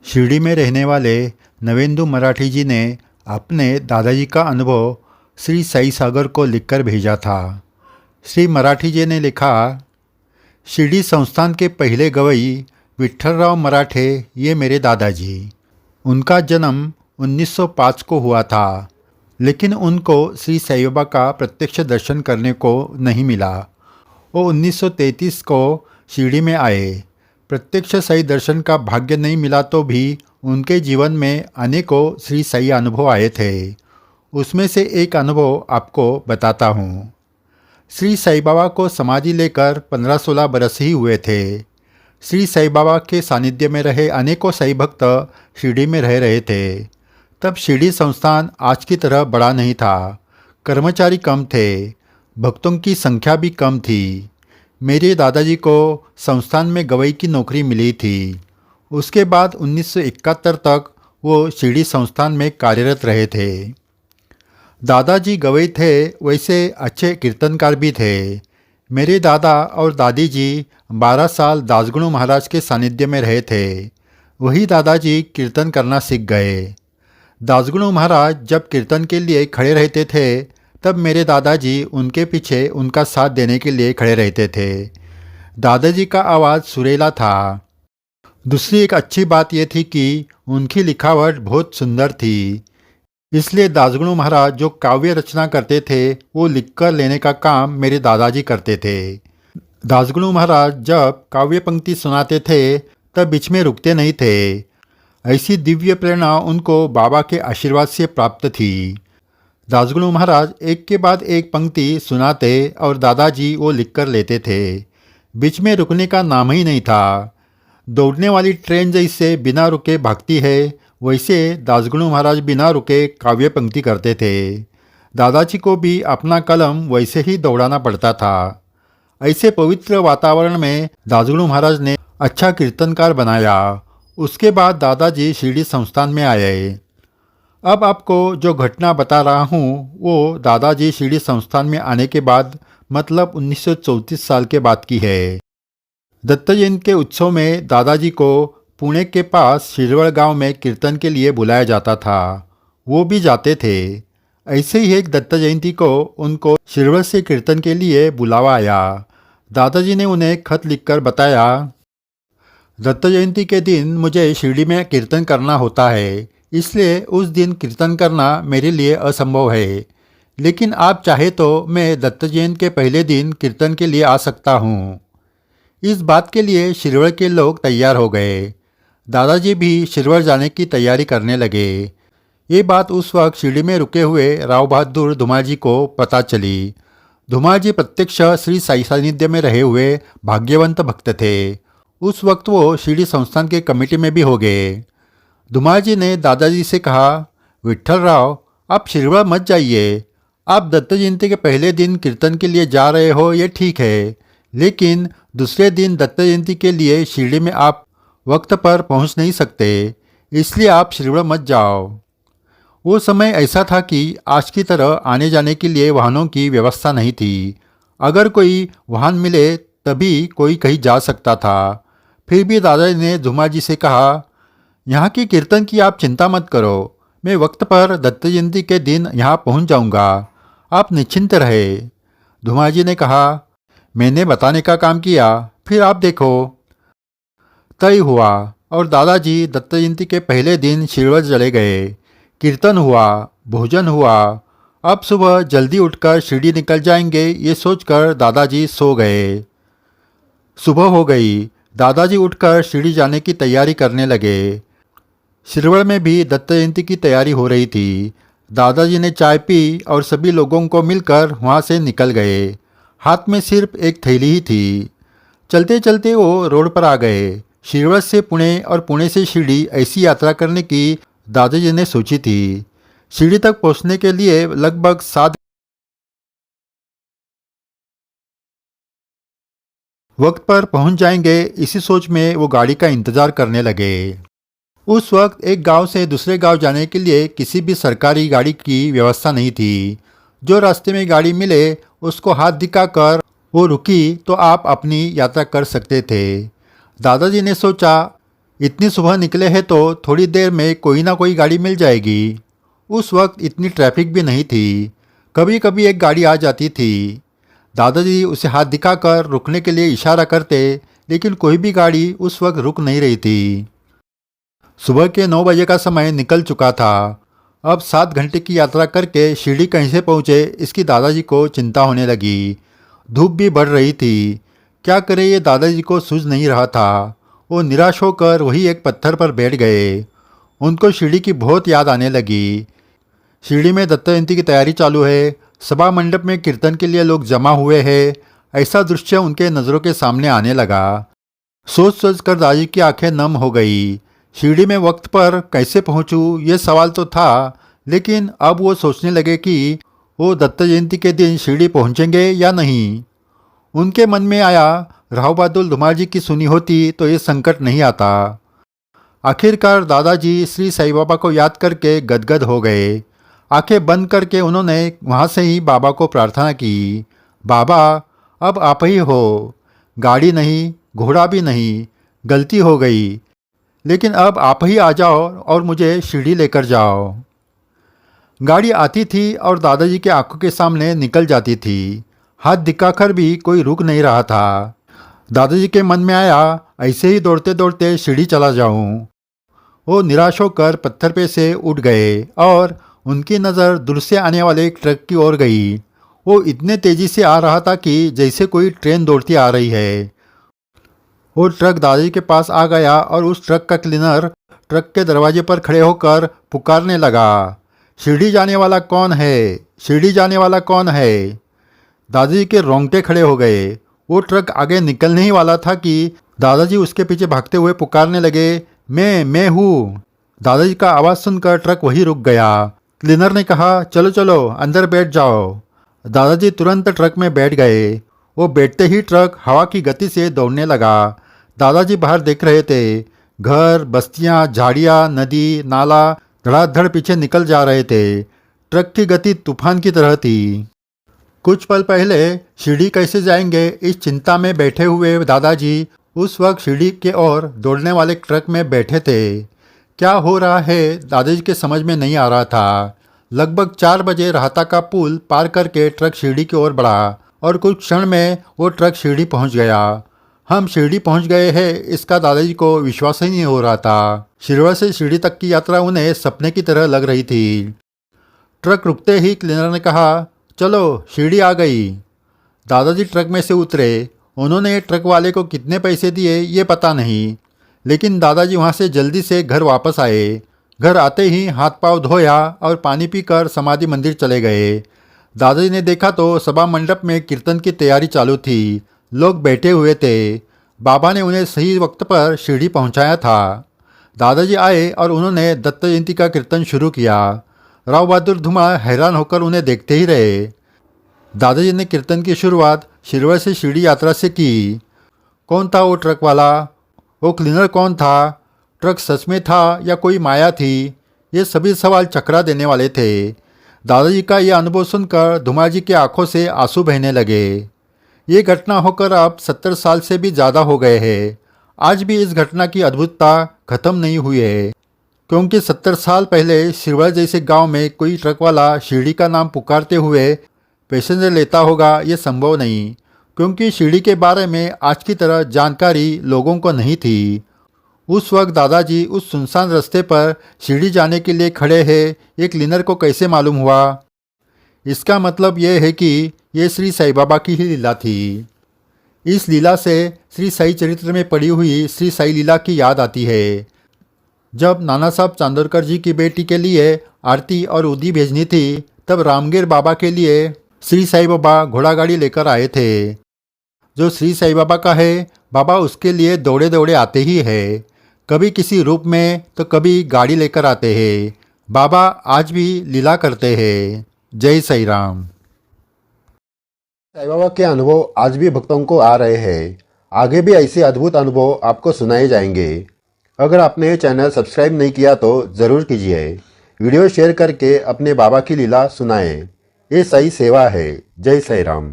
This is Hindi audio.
शिरडी में रहने वाले नवेंदु मराठी जी ने अपने दादाजी का अनुभव श्री साई सागर को लिखकर भेजा था। श्री मराठी जी ने लिखा, शिरडी संस्थान के पहले गवई विठ्ठलराव मराठे ये मेरे दादाजी। उनका जन्म 1905 को हुआ था, लेकिन उनको श्री साई बाबा का प्रत्यक्ष दर्शन करने को नहीं मिला। वो 1933 को शिरडी में आए। प्रत्यक्ष साई दर्शन का भाग्य नहीं मिला तो भी उनके जीवन में अनेकों श्री साई अनुभव आए थे। उसमें से एक अनुभव आपको बताता हूँ। श्री साई बाबा को समाधि लेकर 15-16 बरस ही हुए थे। श्री साई बाबा के सानिध्य में रहे अनेकों साई भक्त शिरडी में रह रहे थे। तब शिरडी संस्थान आज की तरह बड़ा नहीं था। कर्मचारी कम थे, भक्तों की संख्या भी कम थी। मेरे दादाजी को संस्थान में गवई की नौकरी मिली थी। उसके बाद 1971 तक वो शिरडी संस्थान में कार्यरत रहे थे। दादाजी गवई थे, वैसे अच्छे कीर्तनकार भी थे। मेरे दादा और दादी जी 12 साल दासगुणु महाराज के सानिध्य में रहे थे। वही दादाजी कीर्तन करना सीख गए। दासगुणु महाराज जब कीर्तन के लिए खड़े रहते थे, तब मेरे दादाजी उनके पीछे उनका साथ देने के लिए खड़े रहते थे। दादाजी का आवाज़ सुरीला था। दूसरी एक अच्छी बात यह थी कि उनकी लिखावट बहुत सुंदर थी। इसलिए दासगुणु महाराज जो काव्य रचना करते थे वो लिखकर लेने का काम मेरे दादाजी करते थे। दासगुणु महाराज जब काव्य पंक्ति सुनाते थे तब बीच में रुकते नहीं थे। ऐसी दिव्य प्रेरणा उनको बाबा के आशीर्वाद से प्राप्त थी। दासगुणु महाराज एक के बाद एक पंक्ति सुनाते और दादाजी वो लिखकर लेते थे। बीच में रुकने का नाम ही नहीं था। दौड़ने वाली ट्रेन जैसे बिना रुके भागती है, वैसे दासगुणु महाराज बिना रुके काव्य पंक्ति करते थे। दादाजी को भी अपना कलम वैसे ही दौड़ाना पड़ता था। ऐसे पवित्र वातावरण में दासगुणु महाराज ने अच्छा कीर्तनकार बनाया। उसके बाद दादाजी शिरडी संस्थान में आए। अब आपको जो घटना बता रहा हूँ वो दादाजी शिरडी संस्थान में आने के बाद, मतलब 1934 साल के बाद की है। दत्त जयंती के उत्सव में दादाजी को पुणे के पास शिरवळ गांव में कीर्तन के लिए बुलाया जाता था। वो भी जाते थे। ऐसे ही एक दत्त जयंती को उनको शिरवळ से कीर्तन के लिए बुलावा आया। दादाजी ने उन्हें खत लिखकर बताया, दत्त जयंती के दिन मुझे शिरडी में कीर्तन करना होता है, इसलिए उस दिन कीर्तन करना मेरे लिए असंभव है। लेकिन आप चाहे तो मैं दत्त जयंती के पहले दिन कीर्तन के लिए आ सकता हूँ। इस बात के लिए शिरवळ के लोग तैयार हो गए। दादाजी भी शिरवळ जाने की तैयारी करने लगे। ये बात उस वक्त शिरडी में रुके हुए राव बहादुर धुमाल जी को पता चली। धुमाल जी प्रत्यक्ष श्री साई सानिध्य में रहे हुए भाग्यवंत भक्त थे। उस वक्त वो शिरडी संस्थान के कमेटी में भी हो गए। धुमाल जी ने दादाजी से कहा, विठ्ठलराव, आप शिरवळ मत जाइए। आप दत्त जयंती के पहले दिन कीर्तन के लिए जा रहे हो, ये ठीक है, लेकिन दूसरे दिन दत्त जयंती के लिए शिरडी में आप वक्त पर पहुंच नहीं सकते, इसलिए आप शिरवळ मत जाओ। वो समय ऐसा था कि आज की तरह आने जाने के लिए वाहनों की व्यवस्था नहीं थी। अगर कोई वाहन मिले तभी कोई कहीं जा सकता था। फिर भी दादाजी ने धुमाल जी से कहा, यहाँ की कीर्तन की आप चिंता मत करो, मैं वक्त पर दत्त जयंती के दिन यहाँ पहुँच जाऊँगा, आप निश्चिंत रहे। धुमाल जी ने कहा, मैंने बताने का काम किया, फिर आप देखो। तय हुआ और दादाजी दत्त जयंती के पहले दिन शिरवळ चले गए। कीर्तन हुआ, भोजन हुआ। अब सुबह जल्दी उठकर शिरडी निकल जाएंगे, ये सोचकर दादाजी सो गए। सुबह हो गई। दादाजी उठकर शिरडी जाने की तैयारी करने लगे। शिरवळ में भी दत्त जयंती की तैयारी हो रही थी। दादाजी ने चाय पी और सभी लोगों को मिलकर वहाँ से निकल गए। हाथ में सिर्फ एक थैली ही थी। चलते चलते वो रोड पर आ गए। शिरवळ से पुणे और पुणे से शिरडी ऐसी यात्रा करने की दादाजी ने सोची थी। शिरडी तक पहुँचने के लिए लगभग 7 वक्त पर पहुँच जाएंगे, इसी सोच में वो गाड़ी का इंतज़ार करने लगे। उस वक्त एक गांव से दूसरे गांव जाने के लिए किसी भी सरकारी गाड़ी की व्यवस्था नहीं थी। जो रास्ते में गाड़ी मिले उसको हाथ दिखाकर वो रुकी तो आप अपनी यात्रा कर सकते थे। दादाजी ने सोचा, इतनी सुबह निकले हैं तो थोड़ी देर में कोई ना कोई गाड़ी मिल जाएगी। उस वक्त इतनी ट्रैफिक भी नहीं थी। कभी कभी एक गाड़ी आ जाती थी। दादाजी उसे हाथ दिखाकर रुकने के लिए इशारा करते, लेकिन कोई भी गाड़ी उस वक्त रुक नहीं रही थी। सुबह के 9 बजे का समय निकल चुका था। अब 7 घंटे की यात्रा करके शिरडी कैसे पहुँचे, इसकी दादाजी को चिंता होने लगी। धूप भी बढ़ रही थी। क्या करे, ये दादाजी को सूझ नहीं रहा था। वो निराश होकर वही एक पत्थर पर बैठ गए। उनको शिरडी की बहुत याद आने लगी। शिरडी में दत्त जयंती की तैयारी चालू है। सभा मंडप में कीर्तन के लिए लोग जमा हुए हैं। ऐसा दृश्य उनके नज़रों के सामने आने लगा। सोच सोच कर दादाजी की आंखें नम हो गई। शिरडी में वक्त पर कैसे पहुंचूं, ये सवाल तो था, लेकिन अब वो सोचने लगे कि वो दत्त जयंती के दिन शिरडी पहुंचेंगे या नहीं। उनके मन में आया, राव बहादुर धुमार जी की सुनी होती तो ये संकट नहीं आता। आखिरकार दादाजी श्री साईं बाबा को याद करके गदगद हो गए। आंखें बंद करके उन्होंने वहाँ से ही बाबा को प्रार्थना की, बाबा अब आप ही हो। गाड़ी नहीं, घोड़ा भी नहीं, गलती हो गई, लेकिन अब आप ही आ जाओ और मुझे शिरडी लेकर जाओ। गाड़ी आती थी और दादाजी की आंखों के सामने निकल जाती थी। हाथ दिखाकर भी कोई रुक नहीं रहा था। दादाजी के मन में आया, ऐसे ही दौड़ते दौड़ते शिरडी चला जाऊं। वो निराश होकर पत्थर पे से उठ गए और उनकी नज़र दूर से आने वाले एक ट्रक की ओर गई। वो इतने तेज़ी से आ रहा था कि जैसे कोई ट्रेन दौड़ती आ रही है। वो ट्रक दादाजी के पास आ गया और उस ट्रक का क्लीनर ट्रक के दरवाजे पर खड़े होकर पुकारने लगा, शिरडी जाने वाला कौन है? शिरडी जाने वाला कौन है? दादाजी के रोंगटे खड़े हो गए। वो ट्रक आगे निकलने ही वाला था कि दादाजी उसके पीछे भागते हुए पुकारने लगे, मैं हूँ। दादाजी का आवाज़ सुनकर ट्रक वहीं रुक गया। क्लीनर ने कहा, चलो चलो अंदर बैठ जाओ। दादाजी तुरंत ट्रक में बैठ गए। वो बैठते ही ट्रक हवा की गति से दौड़ने लगा। दादाजी बाहर देख रहे थे। घर, बस्तियाँ, झाड़ियाँ, नदी, नाला धड़ाधड़ पीछे निकल जा रहे थे। ट्रक की गति तूफान की तरह थी। कुछ पल पहले शिरडी कैसे जाएंगे, इस चिंता में बैठे हुए दादाजी उस वक्त शिरडी के ओर दौड़ने वाले ट्रक में बैठे थे। क्या हो रहा है दादाजी के समझ में नहीं आ रहा था। लगभग 4 बजे राहता का पुल पार करके ट्रक शिरडी की ओर बढ़ा और कुछ क्षण में वो ट्रक शिरडी पहुंच गया। हम शिरडी पहुंच गए हैं, इसका दादाजी को विश्वास ही नहीं हो रहा था। शिरवा से शिरडी तक की यात्रा उन्हें सपने की तरह लग रही थी। ट्रक रुकते ही क्लीनर ने कहा, चलो शिरडी आ गई। दादाजी ट्रक में से उतरे। उन्होंने ट्रक वाले को कितने पैसे दिए ये पता नहीं, लेकिन दादाजी वहाँ से जल्दी से घर वापस आए। घर आते ही हाथ पांव धोया और पानी पीकर समाधि मंदिर चले गए। दादाजी ने देखा तो सभा मंडप में कीर्तन की तैयारी चालू थी। लोग बैठे हुए थे। बाबा ने उन्हें सही वक्त पर शिरडी पहुंचाया था। दादाजी आए और उन्होंने दत्त जयंती का कीर्तन शुरू किया। राव बहादुर धुमार हैरान होकर उन्हें देखते ही रहे। दादाजी ने कीर्तन की शुरुआत शिरवा से शिरडी यात्रा से की। कौन था वो ट्रक वाला? वो क्लीनर कौन था? ट्रक सच में था या कोई माया थी? ये सभी सवाल चकरा देने वाले थे। दादाजी का यह अनुभव सुनकर धुमार जी की आंखों से आंसू बहने लगे। ये घटना होकर अब 70 साल से भी ज़्यादा हो गए हैं। आज भी इस घटना की अद्भुतता खत्म नहीं हुई है, क्योंकि 70 साल पहले शिरवा जैसे गांव में कोई ट्रक वाला शिरडी का नाम पुकारते हुए पैसेंजर लेता होगा, ये संभव नहीं, क्योंकि शिरडी के बारे में आज की तरह जानकारी लोगों को नहीं थी। उस वक्त दादाजी उस सुनसान रास्ते पर शिरडी जाने के लिए खड़े हैं, ये क्लीनर को कैसे मालूम हुआ? इसका मतलब ये है कि ये श्री साईं बाबा की ही लीला थी। इस लीला से श्री साई चरित्र में पड़ी हुई श्री साई लीला की याद आती है। जब नाना साहब चांदोरकर जी की बेटी के लिए आरती और उदी भेजनी थी, तब रामगीर बाबा के लिए श्री साईं बाबा घोड़ा गाड़ी लेकर आए थे। जो श्री साईं बाबा का है, बाबा उसके लिए दौड़े दौड़े आते ही है, कभी किसी रूप में तो कभी गाड़ी लेकर आते हैं। बाबा आज भी लीला करते हैं। जय साईं राम। साईं बाबा के अनुभव आज भी भक्तों को आ रहे हैं। आगे भी ऐसे अद्भुत अनुभव आपको सुनाए जाएंगे। अगर आपने ये चैनल सब्सक्राइब नहीं किया तो ज़रूर कीजिए। वीडियो शेयर करके अपने बाबा की लीला सुनाएं। ये सही सेवा है। जय साईं राम।